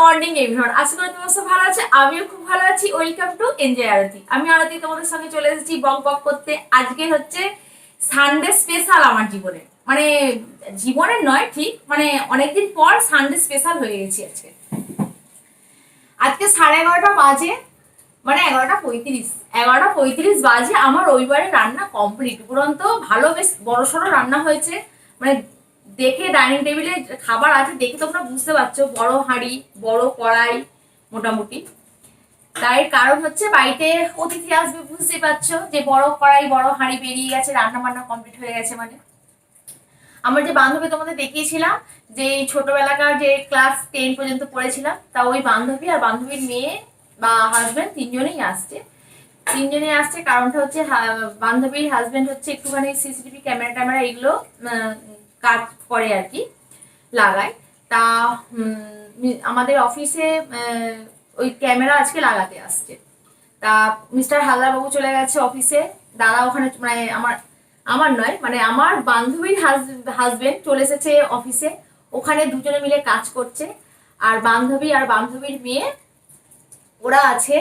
Morning everyone, আশা করি তোমার সব ভালো আছে। আমিও খুব ভালো আছি। ওয়েলকাম টু এনজয় আরতি। আমি আরতি তোমাদের সঙ্গে চলে এসেছি বক বক করতে। আজকে হচ্ছে সানডে স্পেশাল আমার জীবনে, মানে জীবনের নয় ঠিক, মানে অনেকদিন পর সানডে স্পেশাল হয়ে গেছি আজকে। আজকে 11:30 বাজে, মানে 11:35, 11:35 বাজে আমার রবিবারে রান্না কমপ্লিট। উপরন্ত ভালো বেশ বড় সড়ো রান্না হয়েছে, মানে দেখে ডাইনিং টেবিলে খাবার আছে দেখে তোমরা বুঝতে পারছো বড় হাঁড়ি বড় কড়াই মোটামুটি। তাই কারণ হচ্ছে বাড়িতে অতিথি আসবে, বুঝতে পারছো যে বড় কড়াই বড় হাঁড়ি বেরিয়ে গেছে, রান্না বান্না কমপ্লিট হয়ে গেছে। মানে আমার যে বান্ধবী তোমাদের দেখিয়েছিলাম, যে ছোটবেলাকার যে ক্লাস 10 পর্যন্ত পড়েছিলাম, তা ওই বান্ধবী আর বান্ধবীর মেয়ে বা হাজবেন্ড তিনজনেই আসছে। তিনজনেই আসছে কারণটা হচ্ছে বান্ধবীর হাজবেন্ড হচ্ছে একটুখানি সিসিটিভি ক্যামেরা ট্যামেরা এগুলো কাজ করে আর কি, লাগায়। তা আমাদের অফিসে ওই ক্যামেরা আজকে লাগাতে আসছে। তা মিস্টার হালদার বাবু চলে গেছে অফিসে, দাদা ওখানে, মানে আমার আমার নয়, মানে আমার বান্ধবীর হাজবেন্ড চলে এসেছে অফিসে, ওখানে দুজনে মিলে কাজ করছে। আর বান্ধবী আর বান্ধবীর মেয়ে ওরা আছে,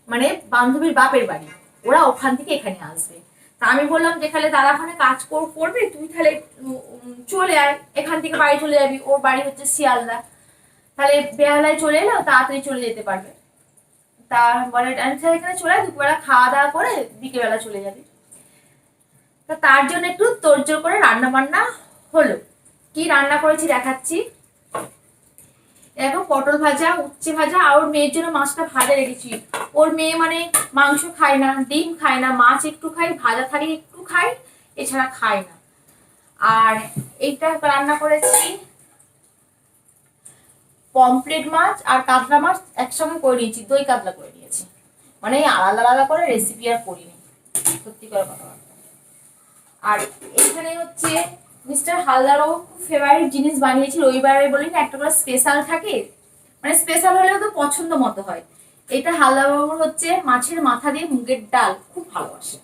মানে বান্ধবীর বাপের বাড়ি, ওরা ওখান থেকে এখানে আসবে। তা আমি বললাম যে তাহলে দাদা ওখানে কাজ করবে, তুই তাহলে চলে আয়, এখান থেকে বাড়ি চলে যাবি, ওর বাড়ি হচ্ছে শিয়ালদা, তাহলে বেহালায় চলে এলো তাড়াতাড়ি চলে যেতে পারবে। তা বলে এখানে চলে আয়, দুপুরবেলা খাওয়া দাওয়া করে বিকেলবেলা চলে যাবি। তা তার জন্য একটু তোড়জোড় করে রান্না বান্না হলো। কি রান্না করেছি দেখাচ্ছি। এরকম পটল ভাজা, উচ্ছে ভাজা, আর ওর মেয়ের জন্য মাছটা ভাজা রেখেছি। ওর মেয়ে মানে মাংস খায় না, ডিম খায় না, মাছ একটু খায়, ভাজা থাকলে একটু খায়, এছাড়া খায় না। আর এইটা রান্না করেছি পমফ্রেট মাছ আর কাতলা মাছ একসঙ্গে করে নিয়েছি, দই কাতলা করে নিয়েছি, মানে আলাদা আলাদা করে রেসিপি আর করিনি, সত্যি করে কথা। আর এখানে হচ্ছে মিস্টার হালদারও খুব ফেভারিট জিনিস বানিয়েছি, রবিবারে বলি না একটা করে স্পেশাল থাকে, মানে স্পেশাল হলেও তো পছন্দ মতো হয়। এটা হালদারবাবুর হচ্ছে মাছের মাথা দিয়ে মুগের ডাল, খুব ভালোবাসে।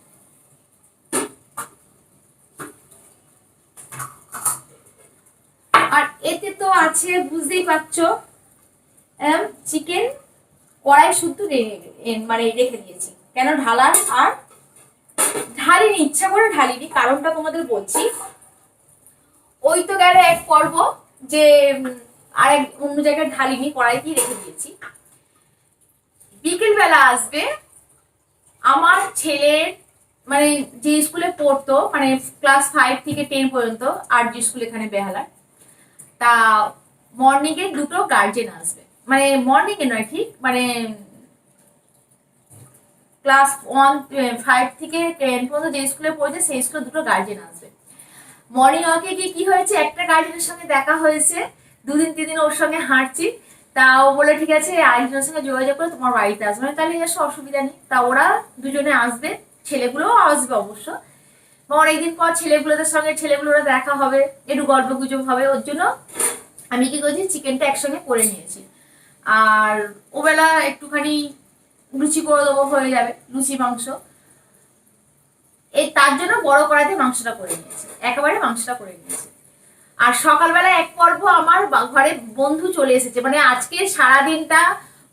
আর এতে তো আছে বুঝতেই পারছো চিকেন, কড়াই শুদ্ধ মানে রেখে দিয়েছি, কেন ঢালার আর ঢালিনি, ইচ্ছা করে ঢালিনি, কারণটা তোমাদের বলছি। ওই তো গেল এক পর্ব, যে আরেক অন্য জায়গায় ঢালিনি, কড়াইতেই রেখে দিয়েছি। বিকেল বেলা আসবে আমার ছেলের, মানে যে স্কুলে পড়তো, মানে ক্লাস 5 থেকে 10 পর্যন্ত আর যে স্কুল এখানে বেহালার, তা মর্নিং এ দুটো গার্জেন আসবে, মানে মর্নিং এ নয় ঠিক, মানে ক্লাস 5 থেকে 10 পর্যন্ত যে স্কুলে পড়েছে সেই স্কুলে দুটো গার্জেন আসবে। মর্নিং ওয়াকে গিয়ে কি হয়েছে, একটা গার্জেনের সঙ্গে দেখা হয়েছে, 2-3 দিন ওর সঙ্গে হাঁটছি। তা ও বলে ঠিক আছে আরেকজনের সঙ্গে যোগাযোগ করে তোমার বাড়িতে আসবে, তাহলে এসে অসুবিধা নেই। তা ওরা দুজনে আসবে, ছেলেগুলোও আসবে অবশ্য। অনেকদিন পর ছেলেগুলোদের সঙ্গে ছেলেগুলোরা দেখা হবে, একটু গল্প গুজব হবে, ওর জন্য আমি কি করছি চিকেনটা একসঙ্গে করে নিয়েছি। আর ওবেলা একটুখানি লুচি করে দেবো, হয়ে যাবে লুচি মাংস। এই তার জন্য বড় কড়াইতে মাংসটা করে নিয়েছি, একেবারে মাংসটা করে নিয়েছি। আর সকালবেলা এক পর্ব আমার ঘরে বন্ধু চলে এসেছে, মানে আজকে সারাদিনটা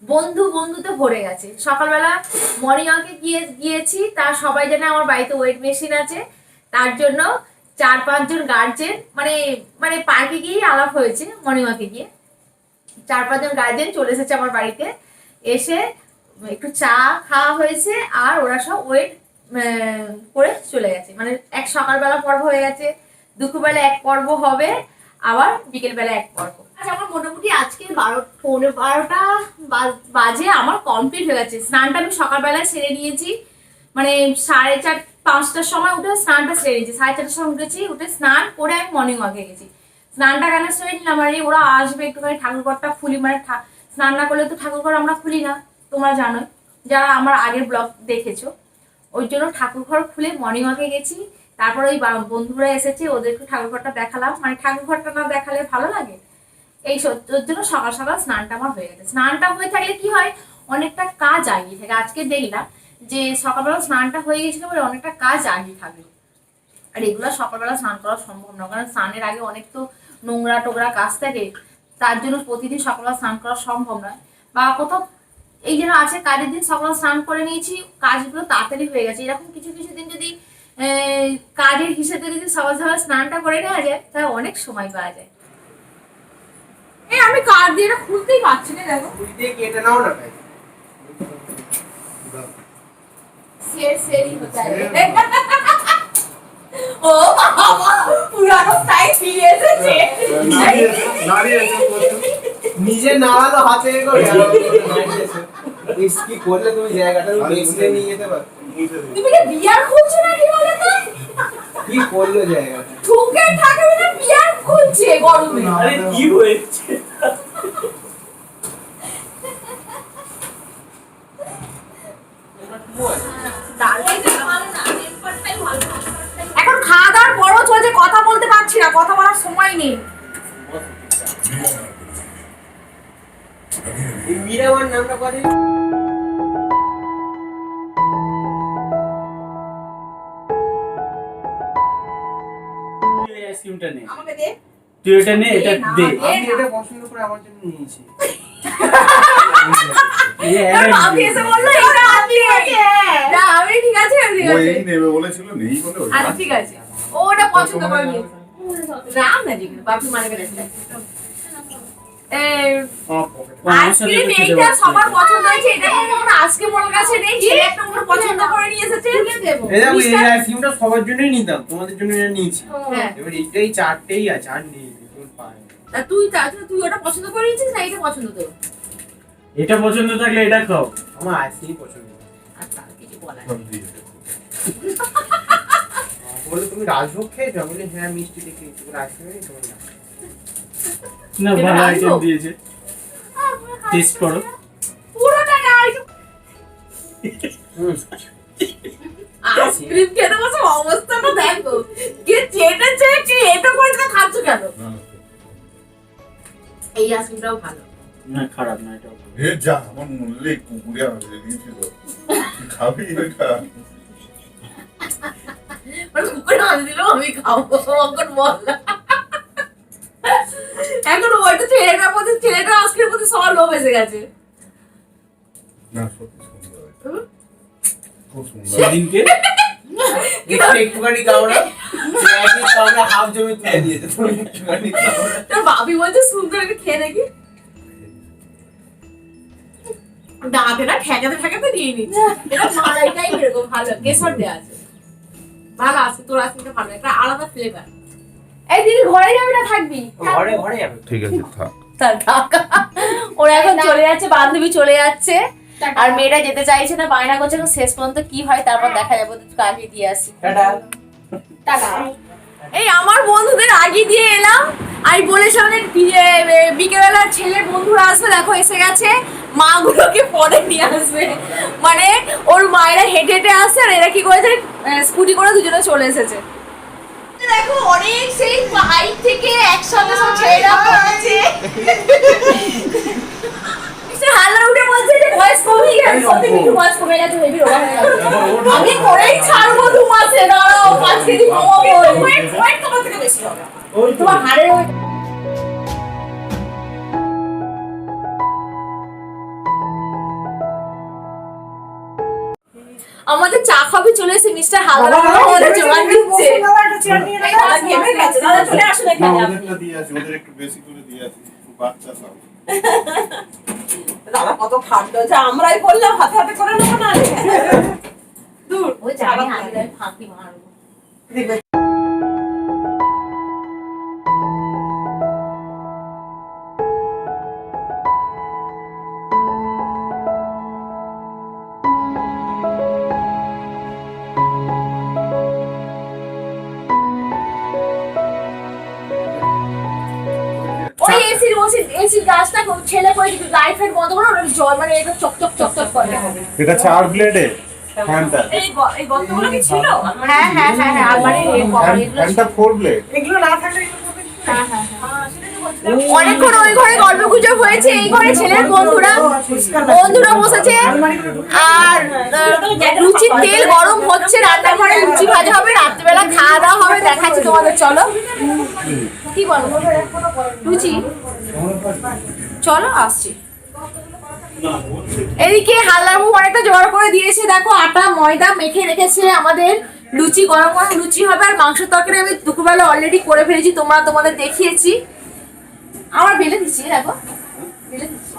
বন্ধুতে ভরে গেছে। সকালবেলা মর্নিং ওয়াকে গিয়েছি, তার সবাই জানে আমার বাড়িতে ওয়েট মেশিন আছে, তার জন্য 4-5 জন গার্জেন, মানে মানে পার্কে গিয়ে আলাপ হয়েছে, মর্নিং ওয়াকে গিয়ে 4-5 জন গার্জেন চলে এসেছে আমার বাড়িতে। এসে একটু চা খাওয়া হয়েছে, আর ওরা সব ওয়েট করে চলে গেছে, মানে এক সকালবেলা পর্ব হয়ে গেছে, দুপুরবেলা এক পর্ব হবে, আবার বিকেলবেলা এক পর্ব। আচ্ছা আমার মোটামুটি আজকে 12:15 বাজে আমার কমপ্লিট হয়ে গেছে। স্নানটা আমি সকালবেলায় সেরে নিয়েছি, মানে 4:30-5টার সময় উঠে স্নানটা সেরে নিয়েছি, 4:30টার সময় উঠেছি, উঠে স্নান করে আমি মর্নিং ওয়াকে গেছি। স্নানটা কেন সেরে নিলাম, মানে ওরা আসবে একটুখানি ঠাকুরঘরটা খুলি, মানে স্নান না করলে তো ঠাকুরঘর আমরা খুলি না, তোমরা জানোই যারা আমার আগের ব্লগ দেখেছো। ওই জন্য ঠাকুরঘর খুলে মর্নিং ওয়াকে গেছি। তারপর ওই বন্ধুরা এসেছে, ওদেরকে ঠাকুরঘরটা দেখালাম, মানে ঠাকুরঘরটা না দেখালে ভালো লাগে, এই ওর জন্য সকাল সকাল স্নানটা আমার হয়ে গেছে। স্নানটা হয়ে থাকলে কি হয়, অনেকটা কাজ আগিয়ে থাকে। আজকে দেখলাম যে সকালবেলা স্নানটা হয়ে গেছিল বলে অনেকটা কাজ আগিয়ে থাকলো। আর এগুলো সকালবেলা স্নান করা সম্ভব না, কারণ স্নানের আগে অনেক তো নোংরা টোংরা কাজ থাকে, তার জন্য প্রতিদিন সকালে স্নান করা সম্ভব নয়, বা কোথাও এই যেন আছে কাজের দিন সকালে স্নান করে নিয়েছি, কাজগুলো তাড়াতাড়ি হয়ে গেছে, এরকম কিছু কিছু দিন যদি কাজের হিসেবে যদি সকাল সকাল স্নানটা করে নেওয়া যায় তাহলে অনেক সময় পাওয়া যায়। এই আমি কার্ড দিয়ে এটা খুলতেই পারছি না, দেখো কেটে নাও না ভাই। সেরি হতা হ্যায়। ও বাবা পুরানো স্টাইল ফিরে এসেছে। নিজে নাড়ালো হাতে করে কি করলে তুমি জায়গাটা বেশি নিয়ে যেতে পারো। তুমি কি বিয়ার খুলছো নাকি বলো তো? কি করলো জায়গাটা ঠুকে থাকে না, বিয়ার খুলছে গরমে। আরে কি হয়েছে? এখন খাওয়া দাওয়ার পরও চলছে, কথা বলতে পারছি না, কথা বলার সময় নেই। মীরাবার নামটা করে আইসক্রিমটা নে, আমাকে দে। তুই এটা নে, এটা দে। আমি এটা পছন্দ করে আমার জন্য নিয়েছি। আমি এসে বললো এটা আপনি আছে না, আমি ঠিক আছে, আমি ঠিক ওই আছে, নেবে বলেছিল, নেই বলে ওই আচ্ছা ঠিক আছে, ও ওটা পছন্দ করে নিয়েছে। রাম না জিজ্ঞেস বাপি মানে গেছে আইসক্রিম এইটা সবার পছন্দ হয়েছে, এটা কোনো আজকে মনের কাছে নেই, ছেলে একটা মনে পছন্দ করে নিয়ে এসেছে। এই দেখো এই আইসক্রিমটা সবার জন্যই নিতাম, তোমাদের জন্য এটা নিয়েছি। হ্যাঁ। এবার এইটাই চারটেই আছে, আর নেই তোর পায়। তা তুই ওটা পছন্দ করে নিয়েছিস না এটা পছন্দ তোর? এটা পছন্দ থাকলে এটা খাও। আমার আইসক্রিম পছন্দ। আচ্ছা কিছু বলার সব নেই। দিয়ে দেবে। বলে তুমি রাজভোগ খেয়েছো? আমি বলি হ্যাঁ মিষ্টি দেখে একটু আইসক্রিম নেই তোমার না। না এটা ভালো রাখবো? আইটেম দিয়েছে, টেস্ট করো। পুরোটা না আইসক্রিম খেতে বসে অবস্থাটা দেখো, কে চেটেছে, কে এটা করে এটা খাচ্ছ কেন? না, না। এই আইসক্রিমটাও ভালো। না খারাপ না, এটা এ যা, আমার মূল্যে কুকুরে আমাকে দিয়েছিল। খাবি এটা? মানে কুকুর হাতে দিল আমি খাবো, অঙ্কন বল না। এখন ওইটা ছেলেটা আইসক্রিমের প্রতি সবার লোভ এসে গেছে। না, সত্যি সুন্দর হয়েছে। খুব সুন্দর। সেদিনকে একটুখানি কামড়া হাফ জমি তুলে দিয়েছে, তুমি একটুখানি কামড়া। তোর ভাবি বলছে সুন্দর একটু খেয়ে দেখি, দাঁতে না ঠেকাতে ঠেকাতে নিয়ে নিচ্ছে। এটা মালাইটাই এরকম ভালো, কেশর দেওয়া আছে, ভালো আছে, তোর আইসক্রিমটা ভালো, একটা আলাদা ফ্লেভার। এই দিদি ঘরে যাবি না থাকবি? ঘরে ঘরে যাবে। ঠিক আছে, থাক। তার টাকা ওরা এখন চলে যাচ্ছে, বান্ধবী চলে যাচ্ছে, আর মেয়েটা যেতে চাইছে না, বায়না করছে। এখন শেষ পর্যন্ত কি হয় তারপর দেখা যাবে, কালকে দিয়ে আসি। টাটা। টাকা এই আমার বন্ধুদের আগে দিয়ে এলাম, আমি বলেছিলাম বিকেলবেলা ছেলের বন্ধুরা আসবে, দেখো এসে গেছে, মাগুলোকে পরে নিয়ে আসবে, মানে ওর মায়েরা হেঁটে হেঁটে আসছে, আর এরা কি করেছে স্কুটি করে দুজনে চলে এসেছে। দেখো অনেক সেই হাইট থেকে একসঙ্গে সব ছেলেরা পড়েছে। হাল্লা উঠে বলছে যে ভয়েস কমে গেছে, সত্যি কিন্তু ভয়েস কমে গেছে, হেভি রোগা হয়ে গেছে। আমি করেই ছাড়বো 2 মাসে, দাঁড়াও 5 কেজি কমাবো, ওয়েট তোমার থেকে বেশি হবে তোমার হাড়ের ওয়েট। আমাদের চা খাবি চলে এসে মিস্টার হালদার আমাদের জোগান দিচ্ছে। এই দাদা ঘেমে গেছে, দাদা চলে আসুন না, এখানে আপনি। ওদেরটা দিয়ে আছি, ওদের একটু বেশি করে দিয়ে আছি, বাচ্চা সব। দাদা কত খাদ্য যা আমরাই করলাম, হাতে হাতে করে নেবো না। দূর ওই জানি আমি ফাঁকি মারবো। ওই এসি গাছটা ছেলে করে লাইট ফাইট বন্ধ করে ওটা জল মানে এটা চকচক চকচক করে। এটা 4 ব্লেডে ফ্যানটা। এই গর্তগুলো কি ছিল? হ্যাঁ হ্যাঁ হ্যাঁ হ্যাঁ আলমারি ফ্যানটা 4 ব্লেড। এগুলো না থাকলে অনেকক্ষণ ওই ঘরে গল্প গুজব হয়েছে, এই ঘরে ছেলের বন্ধুরা বসেছে, আর লুচির তেল গরম হচ্ছে, রান্নাঘরে লুচি ভাজা হবে, রাত্রিবেলা খাওয়া দাওয়া হবে, দেখাচ্ছি তোমাদের, চলো। কি বলো লুচি? চলো আসছি। এদিকে হালদার বউ অনেকটা জোগাড় করে দিয়েছে, দেখো আটা ময়দা মেখে রেখেছে আমাদের লুচি, গরম গরম লুচি হবে। আর মাংস তরকারি আমি দুপুরবেলা অলরেডি করে ফেলেছি, তোমাদের দেখিয়েছি। আমার বেলে দিচ্ছি, দেখো বেলে দিচ্ছি।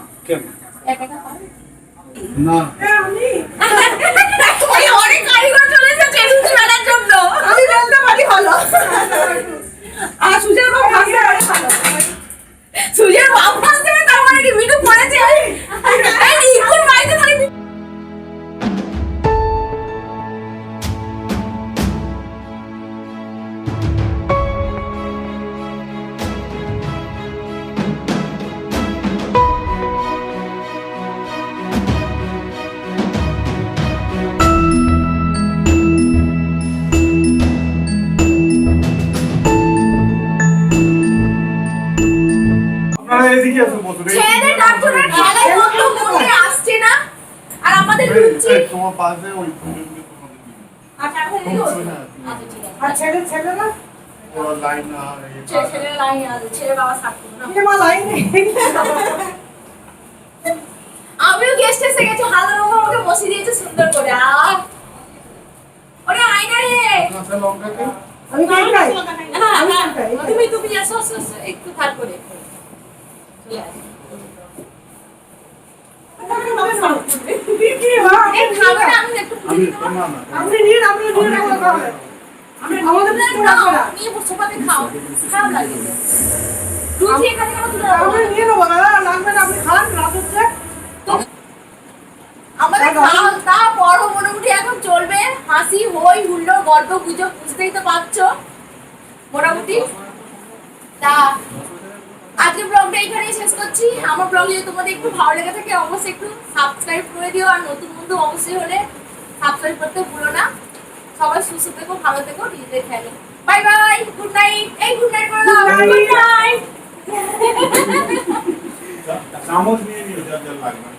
একা একা পারো? না ওই অনেক কারিগর চলে এসেছে লুচি বানার জন্য। আমি বলতে পারি ভালো। আর সুজের বাবা ভাবতে পারে ভালো। সুজের বাপ ভাসতে হবে, তার মানে কি মিঠু পড়েছে? এই ইকুর বাইরে খালি আপনারা এদিকে আসুন বসুন। ছেলেদের ডাক্তারের খেলায় মতো মনে আসছে না। আর আমাদের লুচি তোমার পাশে ওই আচ্ছা এখন দিও। আচ্ছা ঠিক আছে। আর ছেলে না? ওরা লাইন না ছেলে লাইন আছে, ছেলে বাবা থাকতো না। কি মা লাইন নেই। আমিও গেস্ট এসে গেছি, হালদার বাবা আমাকে বসিয়ে দিয়েছে সুন্দর করে। ওরে আয়না রে। কাঁচা লঙ্কাকে আমি খাই খাই। তুমি আসো আসো আসো, একটু ভাত করে চলে আসো। কি মা? এই খাবে না, আমি একটু পুজো দিতে না না আপনি নিন আমাদের খাবেন। আমাদের কিছু লাগবে না। নিয়ে সোফাতে খাও, খারাপ লাগে তো। লুচি এখানে কেন তুলে রাখো? আমি নিয়ে নেবো না, লাগবে না, আপনি খান রাত হচ্ছে। আমাদের খাওয়া দাওয়া পর্ব মোটামুটি এখন চলবে, হাসি হই হুল্লোড় গল্প গুজব, বুঝতেই তো পারছো মোটামুটি। তা আজকে ব্লগটা এখানেই শেষ করছি। আমার ব্লগ যদি তোমাদের একটু ভালো লেগে থাকে অবশ্যই একটু সাবস্ক্রাইব করে দিও, আর নতুন বন্ধু অবশ্যই হলে সাবস্ক্রাইব করতে ভুলো না। সবাই সুস্থ থেকো, ভালো থেকো, নিজেদের খেয়াল রেখো। Bye bye, good night. এই গুড নাইট করে দাও। Good night. চামচ নিয়ে নিও যার যার লাগবে।